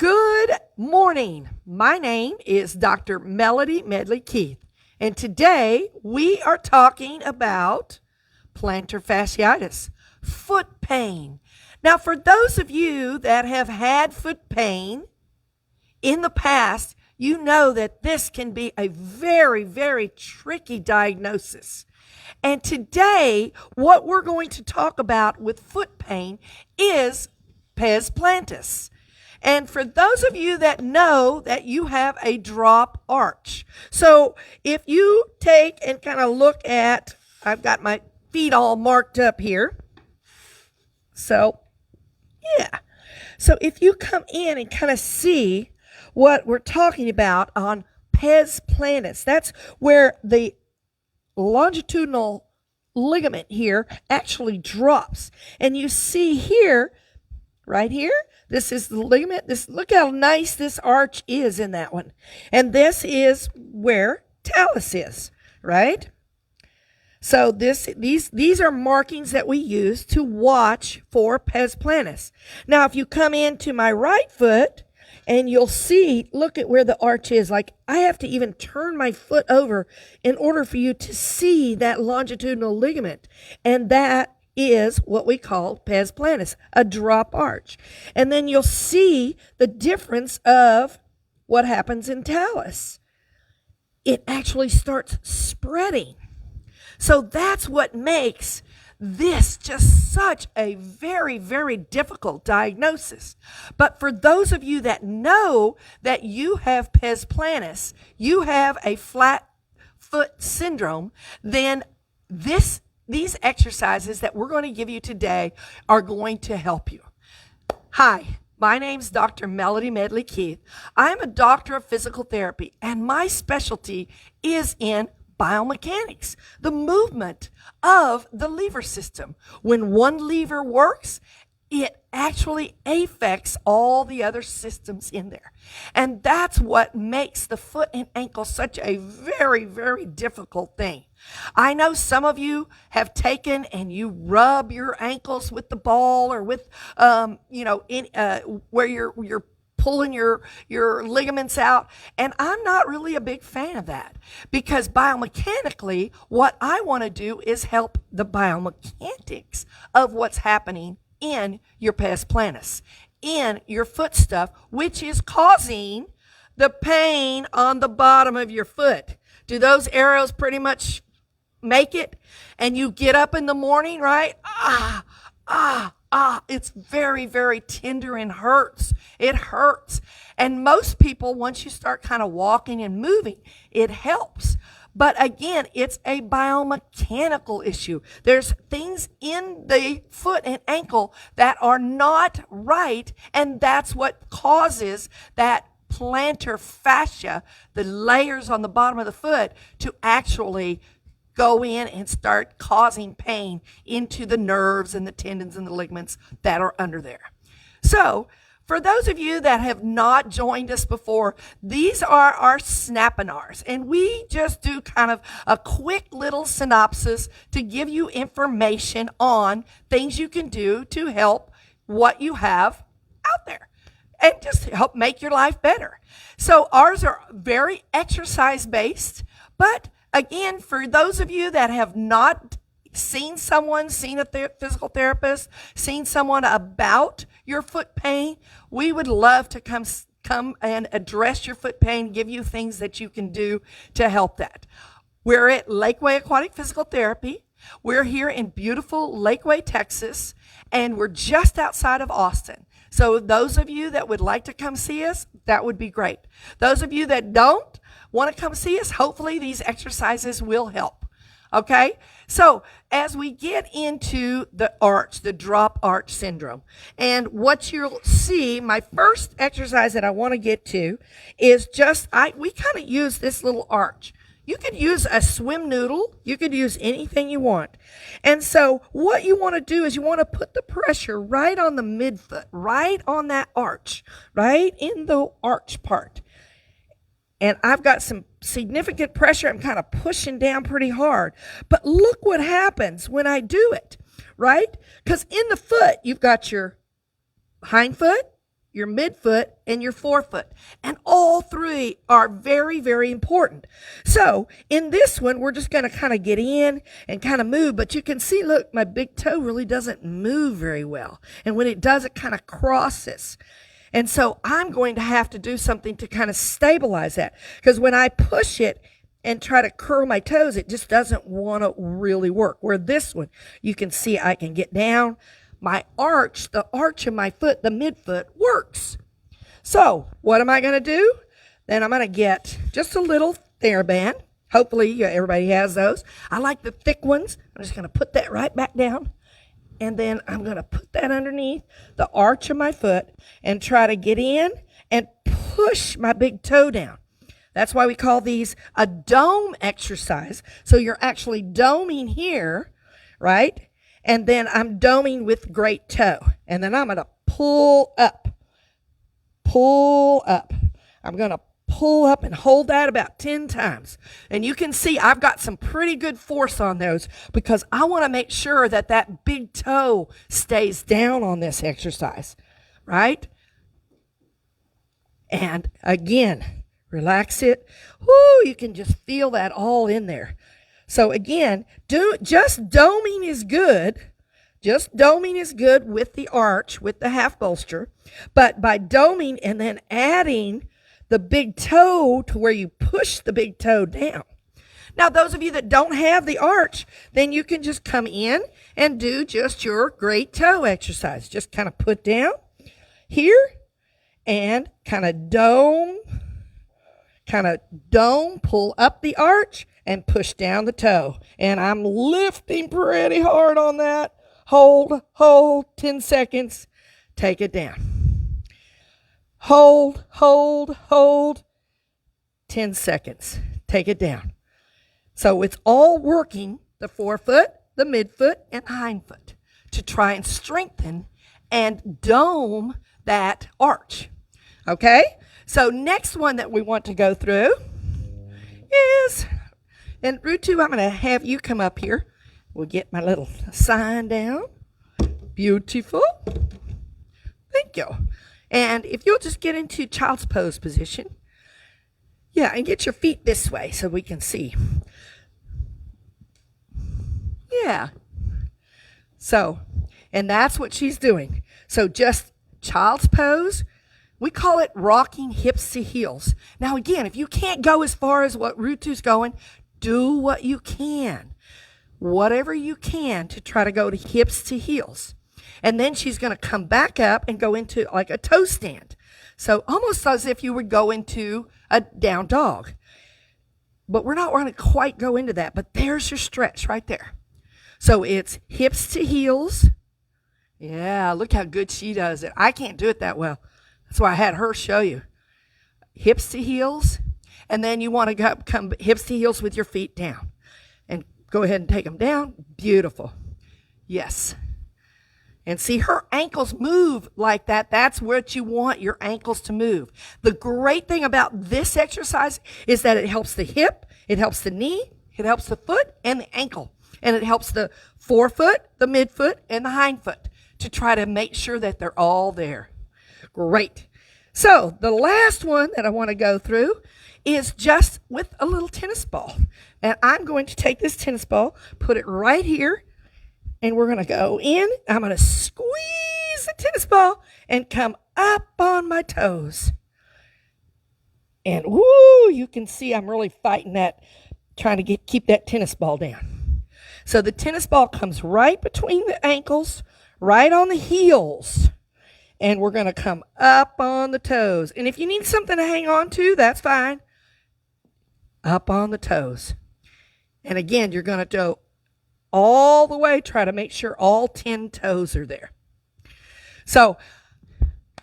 Good morning. My name is Dr. Melody Medley Keith, and today we are talking about plantar fasciitis, foot pain. Now, for those of you that have had foot pain in the past, you know that this can be a very, very tricky diagnosis. And today, what we're going to talk about with foot pain is pes plantus. And for those of you that know that you have a drop arch. So if you take and kind of look at, I've got my feet all marked up here. So, yeah. So if you come in and kind of see what we're talking about on pes plantus, that's where the longitudinal ligament here actually drops. And you see here, right here, this is the ligament. Look how nice this arch is in that one. And this is where talus is, right? So these are markings that we use to watch for pes plantus. Now, if you come into my right foot and you'll see, look at where the arch is. Like I have to even turn my foot over in order for you to see that longitudinal ligament. And that is what we call pes plantus, a drop arch. And then you'll see the difference of what happens in talus. It actually starts spreading. So that's what makes this just such a very, very difficult diagnosis. But for those of you that know that you have pes plantus, you have a flat foot syndrome, then these exercises that we're going to give you today are going to help you. Hi, my name's Dr. Melody Medley Keith. I'm a doctor of physical therapy, and my specialty is in biomechanics, the movement of the lever system. When one lever works, it actually affects all the other systems in there. And that's what makes the foot and ankle such a very, very difficult thing. I know some of you have taken and you rub your ankles with the ball or with, where you're pulling your ligaments out. And I'm not really a big fan of that because biomechanically, what I want to do is help the biomechanics of what's happening in your pes plantus, in your foot stuff, which is causing the pain on the bottom of your foot. Do those arrows pretty much make it? And you get up in the morning, right? It's very, very tender and hurts. It hurts. And most people, once you start kind of walking and moving, it helps. But again, it's a biomechanical issue. There's things in the foot and ankle that are not right, and that's what causes that plantar fascia, the layers on the bottom of the foot, to actually go in and start causing pain into the nerves and the tendons and the ligaments that are under there. So, for those of you that have not joined us before, these are our snap-and-ars, and we just do kind of a quick little synopsis to give you information on things you can do to help what you have out there and just help make your life better. So ours are very exercise-based, but again, for those of you that have not seen a physical therapist, seen someone about your foot pain, we would love to come and address your foot pain, give you things that you can do to help that. We're at Lakeway Aquatic Physical Therapy. We're here in beautiful Lakeway, Texas, and we're just outside of Austin. So those of you that would like to come see us, that would be great. Those of you that don't want to come see us, hopefully these exercises will help. Okay? So as we get into the arch, the drop arch syndrome, and what you'll see, my first exercise that I want to get to is we kind of use this little arch. You could use a swim noodle. You could use anything you want. And so what you want to do is you want to put the pressure right on the midfoot, right on that arch, right in the arch part. And I've got some significant pressure. I'm kind of pushing down pretty hard. But look what happens when I do it, right? Because in the foot, you've got your hind foot, your midfoot, and your forefoot. And all three are very, very important. So in this one, we're just going to kind of get in and kind of move. But you can see, look, my big toe really doesn't move very well. And when it does, it kind of crosses. And so I'm going to have to do something to kind of stabilize that. Because when I push it and try to curl my toes, it just doesn't want to really work. Where this one, you can see I can get down. My arch, the arch of my foot, the midfoot, works. So what am I going to do? Then I'm going to get just a little TheraBand. Hopefully everybody has those. I like the thick ones. I'm just going to put that right back down. And then I'm going to put that underneath the arch of my foot and try to get in and push my big toe down. That's why we call these a dome exercise. So you're actually doming here, right? And then I'm doming with great toe. And then I'm going to pull up. Pull up. I'm going to pull up and hold that about 10 times. And you can see I've got some pretty good force on those because I want to make sure that that big toe stays down on this exercise, right? And again, relax it. Whoo, you can just feel that all in there. So again, just doming is good. Just doming is good with the arch, with the half bolster. But by doming and then adding the big toe to where you push the big toe down. Now, those of you that don't have the arch, then you can just come in and do just your great toe exercise. Just kind of put down here and kind of dome, pull up the arch and push down the toe. And I'm lifting pretty hard on that. Hold, 10 seconds, take it down. Hold, 10 seconds, take it down. So it's all working the forefoot, the midfoot, and the hindfoot to try and strengthen and dome that arch. Okay? So next one that we want to go through is, and Rutu, I'm going to have you come up here. We'll get my little sign down. Beautiful. Thank you. And if you'll just get into child's pose position. Yeah, and get your feet this way so we can see. Yeah. So, and that's what she's doing. So just child's pose. We call it rocking hips to heels. Now again, if you can't go as far as what Rutu's going, do what you can. Whatever you can to try to go to hips to heels. And then she's going to come back up and go into like a toe stand. So almost as if you would go into a down dog. But we're not going to quite go into that. But there's your stretch right there. So it's hips to heels. Yeah, look how good she does it. I can't do it that well. That's why I had her show you. Hips to heels. And then you want to come hips to heels with your feet down. And go ahead and take them down. Beautiful. Yes. And see, her ankles move like that. That's what you want your ankles to move. The great thing about this exercise is that it helps the hip, it helps the knee, it helps the foot and the ankle. And it helps the forefoot, the midfoot, and the hindfoot to try to make sure that they're all there. Great. So the last one that I want to go through is just with a little tennis ball. And I'm going to take this tennis ball, put it right here, and we're going to go in. I'm going to squeeze the tennis ball and come up on my toes. And woo, you can see I'm really fighting that, trying to keep that tennis ball down. So the tennis ball comes right between the ankles, right on the heels. And we're going to come up on the toes. And if you need something to hang on to, that's fine. Up on the toes. And again, you're going to go all the way, try to make sure all 10 toes are there. So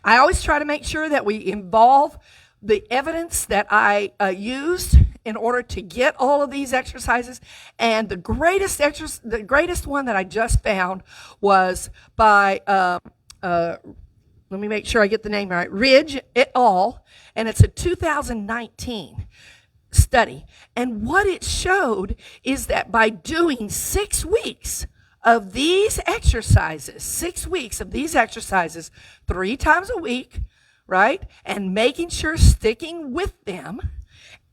I always try to make sure that we involve the evidence that I used in order to get all of these exercises. And the greatest one that I just found was by, let me make sure I get the name right, Ridge et al., and it's a 2019 study. And what it showed is that by doing 6 weeks of these exercises, 6 weeks of these exercises, 3 times a week, right? And making sure sticking with them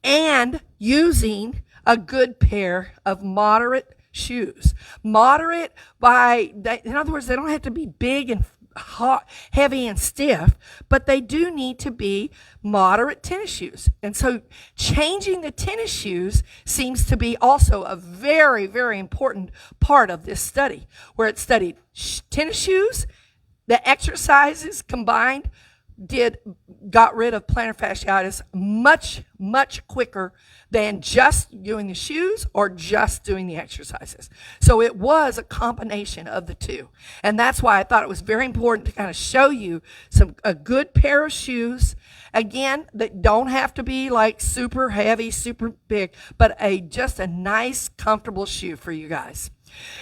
and using a good pair of moderate shoes. Moderate in other words, they don't have to be big and hot, heavy and stiff, but they do need to be moderate tennis shoes. And so changing the tennis shoes seems to be also a very, very important part of this study, where it studied tennis shoes, the exercises combined got rid of plantar fasciitis much, much quicker than just doing the shoes or just doing the exercises. So it was a combination of the two. And that's why I thought it was very important to kind of show you a good pair of shoes, again, that don't have to be like super heavy, super big, but just a nice, comfortable shoe for you guys.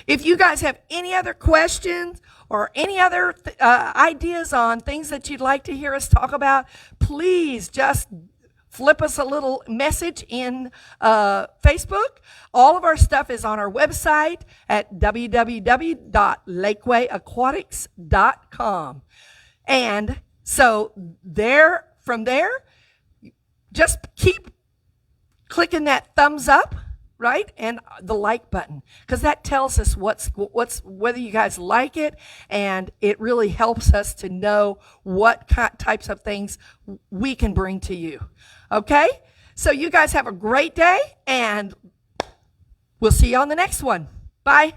If you guys have any other questions or any other ideas on things that you'd like to hear us talk about, please just flip us a little message in Facebook. All of our stuff is on our website at www.lakewayaquatics.com. And so from there, just keep clicking that thumbs up, right? And the like button, because that tells us whether you guys like it, and it really helps us to know what types of things we can bring to you. Okay? So you guys have a great day, and we'll see you on the next one. Bye.